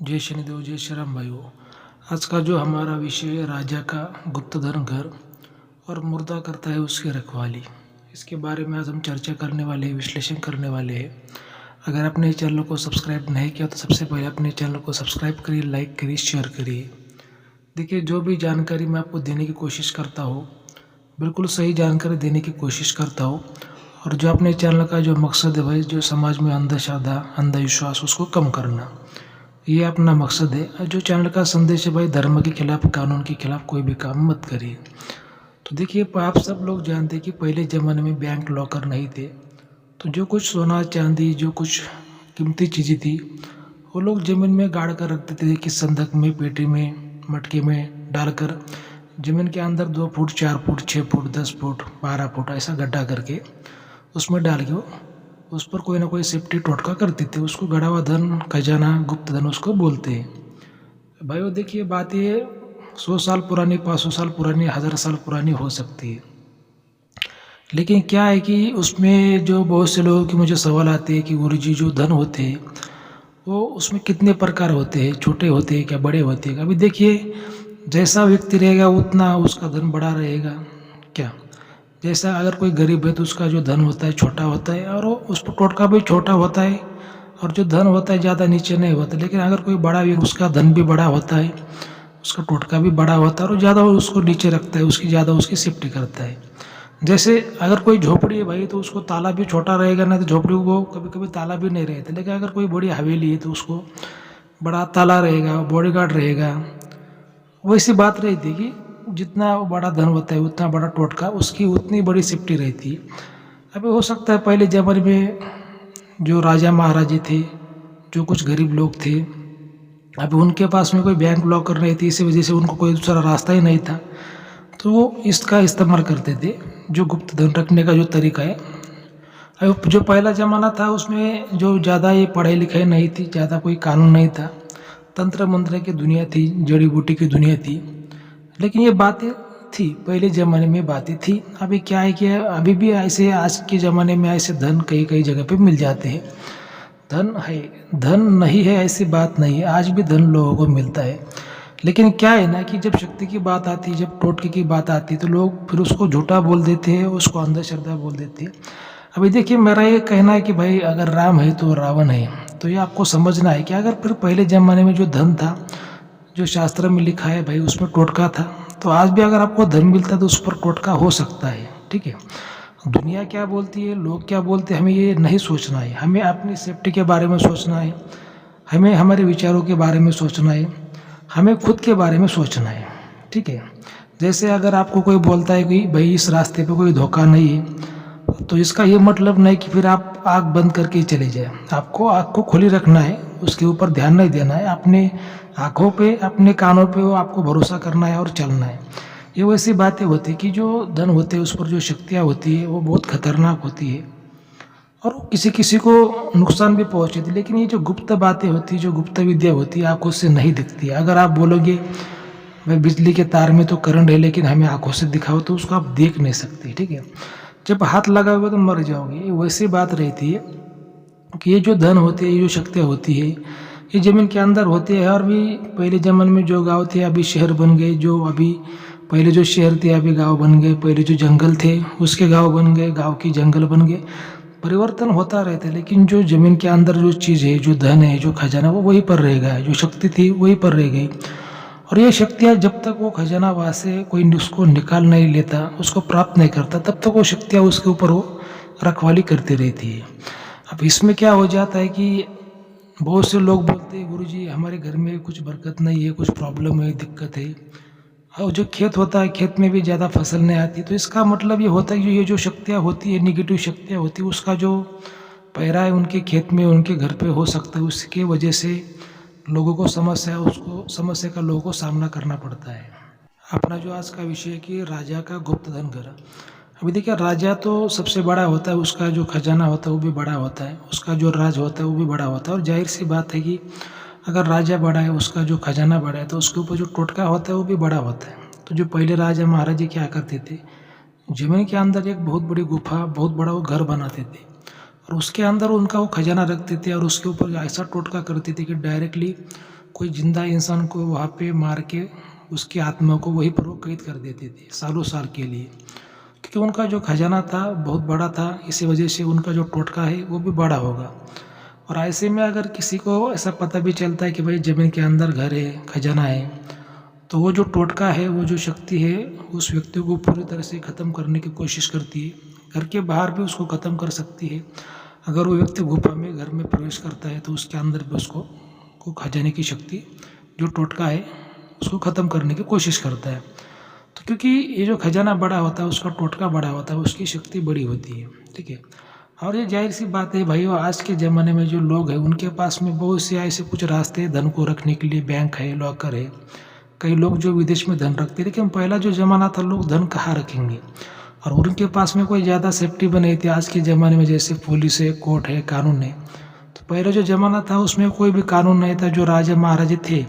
जय शनिदेव, जय श्री राम भाइयों। आज का जो हमारा विषय है राजा का गुप्तधन घर और मुर्दा करता है उसकी रखवाली, इसके बारे में आज हम चर्चा करने वाले हैं, विश्लेषण करने वाले हैं। अगर आपने इस चैनल को सब्सक्राइब नहीं किया तो सबसे पहले अपने चैनल को सब्सक्राइब करिए, लाइक करिए, शेयर करिए। देखिए, जो भी जानकारी मैं आपको देने की कोशिश करता हूँ, बिल्कुल सही जानकारी देने की कोशिश करता हूँ। और जो अपने चैनल का जो मकसद है भाई, जो समाज में अंधश्रद्धा, अंधविश्वास उसको कम करना, ये अपना मकसद है। और जो चैनल का संदेश है भाई, धर्म के खिलाफ, कानून के खिलाफ कोई भी काम मत करिए। तो देखिए, आप सब लोग जानते हैं कि पहले ज़माने में बैंक लॉकर नहीं थे, तो जो कुछ सोना चांदी, जो कुछ कीमती चीज़ें थी, वो लोग ज़मीन में गाड़ कर रखते थे कि संदक में, पेटी में, मटके में डालकर ज़मीन के अंदर 2 foot, 4 foot, 6 foot, 10 foot, 12 foot ऐसा गड्ढा करके उसमें डाल के उस पर कोई ना कोई सेफ्टी टोटका करते थे। उसको गड़ा हुआ धन, खजाना, गुप्त धन उसको बोलते हैं। भाई वो देखिए, बात ये 100 साल पुरानी, 500 साल पुरानी, 1000 साल पुरानी हो सकती है, लेकिन क्या है कि उसमें जो बहुत से लोगों के मुझे सवाल आते हैं कि गुरुजी जो धन होते हैं वो उसमें कितने प्रकार होते हैं, छोटे होते हैं क्या, बड़े होते हैं। अभी देखिए, जैसा व्यक्ति रहेगा उतना उसका धन बड़ा रहेगा क्या। जैसा अगर कोई गरीब है तो उसका जो धन होता है छोटा होता है, और उस पर टोटका भी छोटा होता है, और जो धन होता है ज़्यादा नीचे नहीं होता। लेकिन अगर कोई बड़ा व्यक्ति, उसका धन भी बड़ा होता है, उसका टोटका भी बड़ा होता है, और ज़्यादा उसको नीचे रखता है, उसकी ज़्यादा उसकी सेफ्टी करता है। जैसे अगर कोई झोपड़ी है भाई, तो उसको ताला भी छोटा रहेगा ना, तो झोपड़ी को कभी कभी ताला भी नहीं रहता। लेकिन अगर कोई बड़ी हवेली है तो उसको बड़ा ताला रहेगा, बॉडीगार्ड रहेगा। वैसी बात रहती है कि जितना बड़ा धन होता है उतना बड़ा टोटका, उसकी उतनी बड़ी सेफ्टी रहती है। अभी हो सकता है पहले ज़माने में जो राजा महाराजे थे, जो कुछ गरीब लोग थे, अभी उनके पास में कोई बैंक लॉकर नहीं थी, इसी वजह से उनको कोई दूसरा रास्ता ही नहीं था, तो वो इसका इस्तेमाल करते थे, जो गुप्त धन रखने का जो तरीका है। अब जो पहला ज़माना था उसमें जो ज़्यादा ये पढ़ाई लिखाई नहीं थी, ज़्यादा कोई कानून नहीं था, तंत्र मंत्र की दुनिया थी, जड़ी बूटी की दुनिया थी। लेकिन ये बातें थी, पहले ज़माने में बातें थी। अभी क्या है कि अभी भी ऐसे, आज के ज़माने में ऐसे धन कई कई जगह पे मिल जाते हैं। धन है, धन नहीं है ऐसी बात नहीं है, आज भी धन लोगों को मिलता है। लेकिन क्या है ना कि जब शक्ति की बात आती है, जब टोटके की बात आती है, तो लोग फिर उसको झूठा बोल देते हैं, उसको अंधश्रद्धा बोल देते हैं। अभी देखिए, मेरा ये कहना है कि भाई अगर राम है तो रावण है, तो ये आपको समझना है कि अगर फिर पहले ज़माने में जो धन था, जो शास्त्र में लिखा है भाई, उसमें टोटका था, तो आज भी अगर आपको धन मिलता है तो उस पर टोटका हो सकता है। ठीक है, दुनिया क्या बोलती है, लोग क्या बोलते हैं, हमें ये नहीं सोचना है। हमें अपनी सेफ्टी के बारे में सोचना है, हमें हमारे विचारों के बारे में सोचना है, हमें खुद के बारे में सोचना है। ठीक है, जैसे अगर आपको कोई बोलता है कि भाई इस रास्ते पे कोई धोखा नहीं है, तो इसका ये मतलब नहीं कि फिर आप आँख बंद करके ही चले जाए। आपको आँख को खुली रखना है, उसके ऊपर ध्यान नहीं देना है, अपने आँखों पे, अपने कानों पे वो आपको भरोसा करना है और चलना है। ये वैसी बातें होती है कि जो धन होते हैं उस पर जो शक्तियाँ होती है वो बहुत खतरनाक होती है, और किसी किसी को नुकसान भी पहुँचती है। लेकिन ये जो गुप्त बातें होती है, जो गुप्त विद्या होती है, आँखों से नहीं दिखती है। अगर आप बोलोगे भाई बिजली के तार में तो करंट है, लेकिन हमें आँखों से दिखाओ, तो उसको आप देख नहीं सकते। ठीक है, जब हाथ लगाओगे तो मर जाओगे। ये वैसी बात रहती है कि ये जो धन होते हैं, ये जो शक्तियाँ होती है, ये ज़मीन के अंदर होती है। और भी पहले ज़माने में जो गाँव थे अभी शहर बन गए, जो अभी पहले जो शहर थे अभी गाँव बन गए, पहले जो जंगल थे उसके गाँव बन गए, गाँव की जंगल बन गए। परिवर्तन होता रहता है, लेकिन जो ज़मीन के अंदर जो चीज़ है, जो धन है, जो खजाना, वो वहीं पर रहेगा, जो शक्ति थी वहीं पर रह गई। और ये शक्तियाँ जब तक वो खजाना वहाँ से कोई उसको निकाल नहीं लेता, उसको प्राप्त नहीं करता, तब तक वो शक्तियाँ उसके ऊपर वो रखवाली करती रहती है। अब इसमें क्या हो जाता है कि बहुत से लोग बोलते हैं गुरुजी हमारे घर में कुछ बरकत नहीं है, कुछ प्रॉब्लम है, दिक्कत है, और जो खेत होता है खेत में भी ज़्यादा फसल नहीं आती। तो इसका मतलब ये होता है कि ये जो शक्तियाँ होती है, निगेटिव शक्तियाँ होती है, उसका जो पैरा है उनके खेत में, उनके घर पे हो सकता है, उसके वजह से लोगों को समस्या का लोगों को सामना करना पड़ता है। अपना जो आज का विषय है कि राजा का गुप्त धन घर। अभी देखिए, राजा तो सबसे बड़ा होता है, उसका जो खजाना होता है वो भी बड़ा होता है, उसका जो राज होता है वो भी बड़ा होता है। और जाहिर सी बात है कि अगर राजा बड़ा है, उसका जो खजाना बड़ा है, तो उसके ऊपर जो टोटका होता है वो भी बड़ा होता है। तो जो पहले राजा महाराजे क्या करते थे, जमीन के अंदर एक बहुत बड़ी गुफा, बहुत बड़ा वो घर बनाते थे, और उसके अंदर उनका वो खजाना रखते थे, और उसके ऊपर ऐसा टोटका करते थे कि डायरेक्टली कोई जिंदा इंसान को वहाँ पे मार के उसकी आत्मा को वहीं पर वो कैद कर देते थे सालों साल के लिए, क्योंकि उनका जो खजाना था बहुत बड़ा था, इसी वजह से उनका जो टोटका है वो भी बड़ा होगा। और ऐसे में अगर किसी को ऐसा पता भी चलता है कि भाई ज़मीन के अंदर घर है, खजाना है, तो वो जो टोटका है, वो जो शक्ति है, उस व्यक्ति को पूरी तरह से ख़त्म करने की कोशिश करती है। घर के बाहर भी उसको ख़त्म कर सकती है। अगर वो व्यक्ति गुफा में घर में प्रवेश करता है तो उसके अंदर भी उसको को खजाने की शक्ति, जो टोटका है, उसको ख़त्म करने की कोशिश करता है। तो क्योंकि ये जो खजाना बड़ा होता है, उसका टोटका बड़ा होता है, उसकी शक्ति बड़ी होती है, ठीक है। और ये जाहिर सी बात है भाई, आज के ज़माने में जो लोग हैं उनके पास में बहुत से ऐसे कुछ रास्ते हैं धन को रखने के लिए, बैंक है, लॉकर है। कई लोग जो विदेश में धन रखते हैं, लेकिन पहला जो ज़माना था लोग धन कहाँ रखेंगे, और उनके पास में कोई ज़्यादा सेफ्टी भी नहीं थी। आज के ज़माने में जैसे पुलिस है, कोर्ट है, कानून है, तो पहले जो ज़माना था उसमें कोई भी कानून नहीं था। जो राजा महाराजे थे,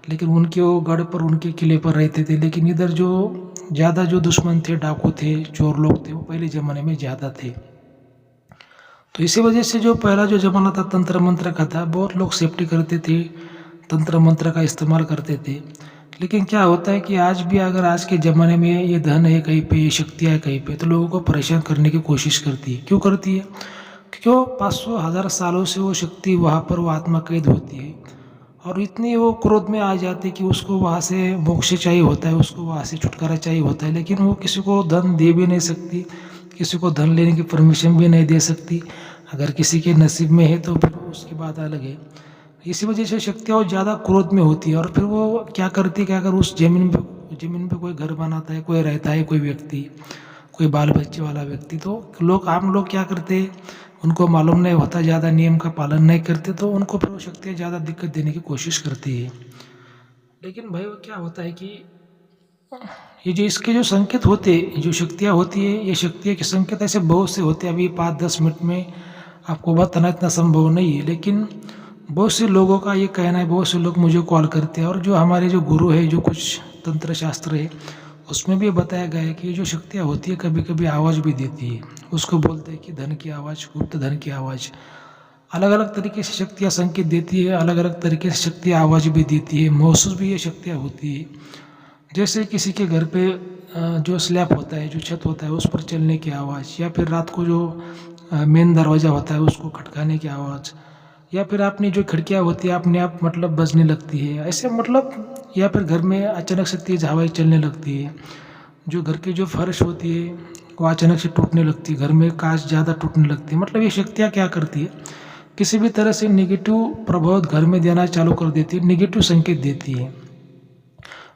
लेकिन उनके वो गढ़ पर, उनके किले पर रहते थे। लेकिन इधर जो ज़्यादा जो दुश्मन थे, डाकू थे, चोर लोग थे, वो पहले ज़माने में ज़्यादा थे। तो इसी वजह से जो पहला जो ज़माना था तंत्र मंत्र का था, बहुत लोग सेफ्टी करते थे, तंत्र मंत्र का इस्तेमाल करते थे। लेकिन क्या होता है कि आज भी अगर आज के ज़माने में ये धन है कहीं पे, ये शक्तियाँ है कहीं पे, तो लोगों को परेशान करने की कोशिश करती है। क्यों करती है? क्योंकि वो 500,000 सालों से वो शक्ति वहाँ पर, वो आत्मा कैद होती है, और इतनी वो क्रोध में आ जाती है कि उसको वहाँ से मोक्ष चाहिए होता है, उसको वहाँ से छुटकारा चाहिए होता है। लेकिन वो किसी को धन दे भी नहीं सकती, किसी को धन लेने की परमिशन भी नहीं दे सकती। अगर किसी के नसीब में है तो फिर उसकी बात अलग है। इसी वजह से शक्तियाँ और ज़्यादा क्रोध में होती है, और फिर वो क्या करती है कि अगर उस ज़मीन पे कोई घर बनाता है, कोई रहता है, कोई व्यक्ति, कोई बाल बच्चे वाला व्यक्ति, तो लोग, आम लोग क्या करते हैं, उनको मालूम नहीं होता, ज़्यादा नियम का पालन नहीं करते, तो उनको फिर वो शक्तियाँ ज़्यादा दिक्कत देने की कोशिश करती है। लेकिन भाई वो क्या होता है कि ये जो इसके जो संकेत होते हैं, जो शक्तियाँ होती है, ये शक्तियाँ के संकेत ऐसे बहुत से होते हैं। अभी 5-10 मिनट में आपको बताना इतना संभव नहीं है, लेकिन बहुत से लोगों का ये कहना है, बहुत से लोग मुझे कॉल करते हैं, और जो हमारे जो गुरु है, जो कुछ तंत्र शास्त्र है, उसमें भी बताया गया है कि ये जो शक्तियाँ होती है कभी कभी आवाज़ भी देती है। उसको बोलते हैं कि धन की आवाज़, गुप्त धन की आवाज़। अलग अलग तरीके से शक्तियाँ संकेत देती है, अलग अलग तरीके से शक्तियाँ आवाज़ भी देती है, महसूस भी ये शक्तियाँ होती है। जैसे किसी के घर पे जो स्लैब होता है, जो छत होता है, उस पर चलने की आवाज़, या फिर रात को जो मेन दरवाज़ा होता है उसको खटकाने की आवाज़, या फिर अपनी जो खिड़कियाँ होती है अपने आप मतलब बजने लगती है, ऐसे मतलब। या फिर घर में अचानक से तेज़ हवाएं चलने लगती है, जो घर की जो फर्श होती है वो अचानक से टूटने लगती है, घर में कांच ज़्यादा टूटने लगती है। मतलब ये शक्तियाँ क्या करती है, किसी भी तरह से नेगेटिव प्रभाव घर में देना चालू कर देती है, नेगेटिव संकेत देती है।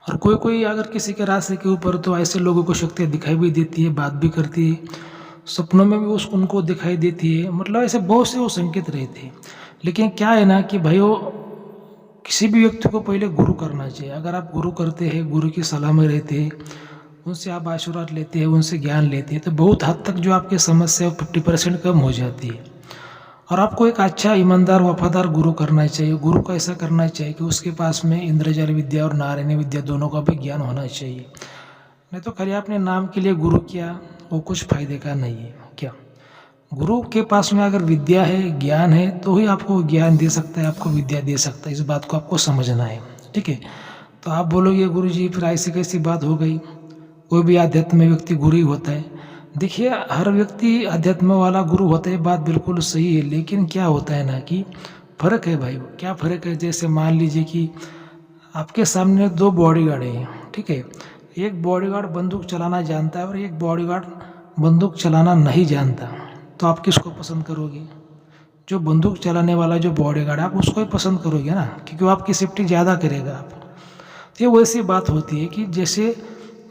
और कोई कोई अगर किसी के रास्ते के ऊपर, तो ऐसे लोगों को शक्तियाँ दिखाई भी देती है, बात भी करती है, सपनों में भी उनको दिखाई देती है। मतलब ऐसे बहुत से वो संकेत रहते हैं। लेकिन क्या है ना कि भाई, वो किसी भी व्यक्ति को पहले गुरु करना चाहिए। अगर आप गुरु करते हैं, गुरु की सलाह में रहते हैं, उनसे आप आशीर्वाद लेते हैं, उनसे ज्ञान लेते हैं, तो बहुत हद तक जो आपकी समस्या है 50% कम हो जाती है। और आपको एक अच्छा, ईमानदार, वफादार गुरु करना चाहिए। गुरु को ऐसा करना चाहिए कि उसके पास में इंद्रजाल विद्या और नारायणी विद्या दोनों का भी ज्ञान होना चाहिए। नहीं तो खाली आपने नाम के लिए गुरु किया, वो कुछ फायदे का नहीं है। क्या गुरु के पास में अगर विद्या है, ज्ञान है, तो ही आपको ज्ञान दे सकता है, आपको विद्या दे सकता है। इस बात को आपको समझना है, ठीक है। तो आप बोलोगे गुरु जी फिर ऐसी कैसी बात हो गई, कोई भी आध्यात्म में व्यक्ति गुरु ही होता है। देखिए, हर व्यक्ति अध्यात्म वाला गुरु होता है, बात बिल्कुल सही है। लेकिन क्या होता है ना कि फ़र्क है भाई। क्या फ़र्क है? जैसे मान लीजिए कि आपके सामने 2 बॉडीगार्ड हैं, ठीक है। एक बॉडीगार्ड बंदूक चलाना जानता है और एक बॉडीगार्ड बंदूक चलाना नहीं जानता, तो आप किसको पसंद करोगे? जो बंदूक चलाने वाला जो बॉडीगार्ड, आप उसको ही पसंद करोगे ना, क्योंकि वो आपकी सेफ्टी ज़्यादा करेगा। आप तो ये वैसी बात होती है कि जैसे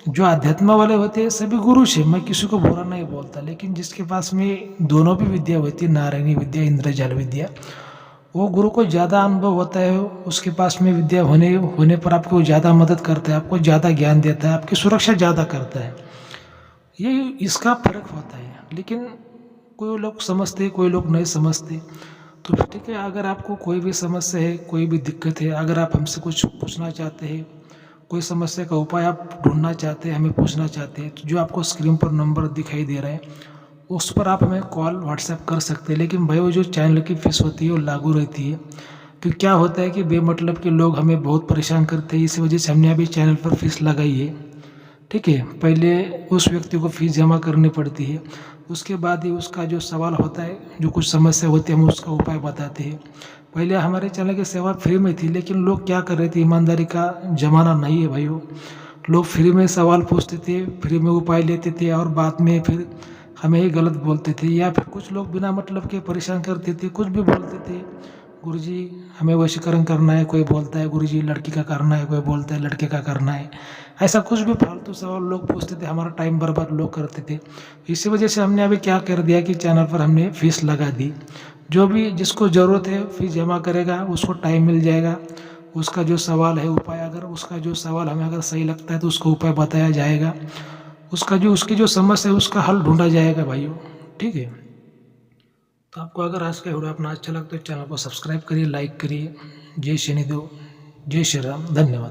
जो अध्यात्म वाले होते हैं सभी गुरु से, मैं किसी को बुरा नहीं बोलता, लेकिन जिसके पास में दोनों भी विद्या होती है, नारायणी विद्या, इंद्रजाल विद्या, वो गुरु को ज़्यादा अनुभव होता है। उसके पास में विद्या होने पर आपको ज़्यादा मदद करता है, आपको ज़्यादा ज्ञान देता है, आपकी सुरक्षा ज़्यादा करता है। ये इसका फर्क होता है। लेकिन कोई लोग समझते, कोई लोग नहीं समझते। तो ठीक है, अगर आपको कोई भी समस्या है, कोई भी दिक्कत है, अगर आप हमसे कुछ पूछना चाहते हैं, कोई समस्या का उपाय आप ढूंढना चाहते हैं, हमें पूछना चाहते हैं, तो जो आपको स्क्रीन पर नंबर दिखाई दे रहा है उस पर आप हमें कॉल, व्हाट्सएप कर सकते हैं। लेकिन भाई वो जो चैनल की फीस होती है वो लागू रहती है। कि क्या होता है कि बेमतलब के लोग हमें बहुत परेशान करते हैं, इस वजह से हमने अभी चैनल पर फीस लगाई है। ठीक है, पहले उस व्यक्ति को फीस जमा करनी पड़ती है, उसके बाद ही उसका जो सवाल होता है, जो कुछ समस्या होती है, हम उसका उपाय बताते हैं। पहले हमारे चैनल की सेवा फ्री में थी, लेकिन लोग क्या कर रहे थे, ईमानदारी का ज़माना नहीं है भाइयों। लोग फ्री में सवाल पूछते थे, फ्री में उपाय लेते थे और बाद में फिर हमें ही गलत बोलते थे, या फिर कुछ लोग बिना मतलब के परेशान करते थे, कुछ भी बोलते थे। गुरुजी हमें वशीकरण करना है, कोई बोलता है गुरुजी लड़की का करना है, कोई बोलता है लड़के का करना है। ऐसा कुछ भी फालतू सवाल लोग पूछते थे, हमारा टाइम बर्बाद लोग करते थे। इसी वजह से हमने अभी क्या कर दिया कि चैनल पर हमने फीस लगा दी। जो भी जिसको ज़रूरत है फीस जमा करेगा, उसको टाइम मिल जाएगा। उसका जो सवाल है उपाय, अगर उसका जो सवाल हमें अगर सही लगता है तो उसको उपाय बताया जाएगा। उसका जो उसकी जो समस्या है उसका हल ढूंढा जाएगा भाइयों। ठीक है, तो आपको अगर आज का वीडियो अपना अच्छा लगता है तो चैनल को सब्सक्राइब करिए, लाइक करिए। जय शनिदेव, जय श्री राम, धन्यवाद।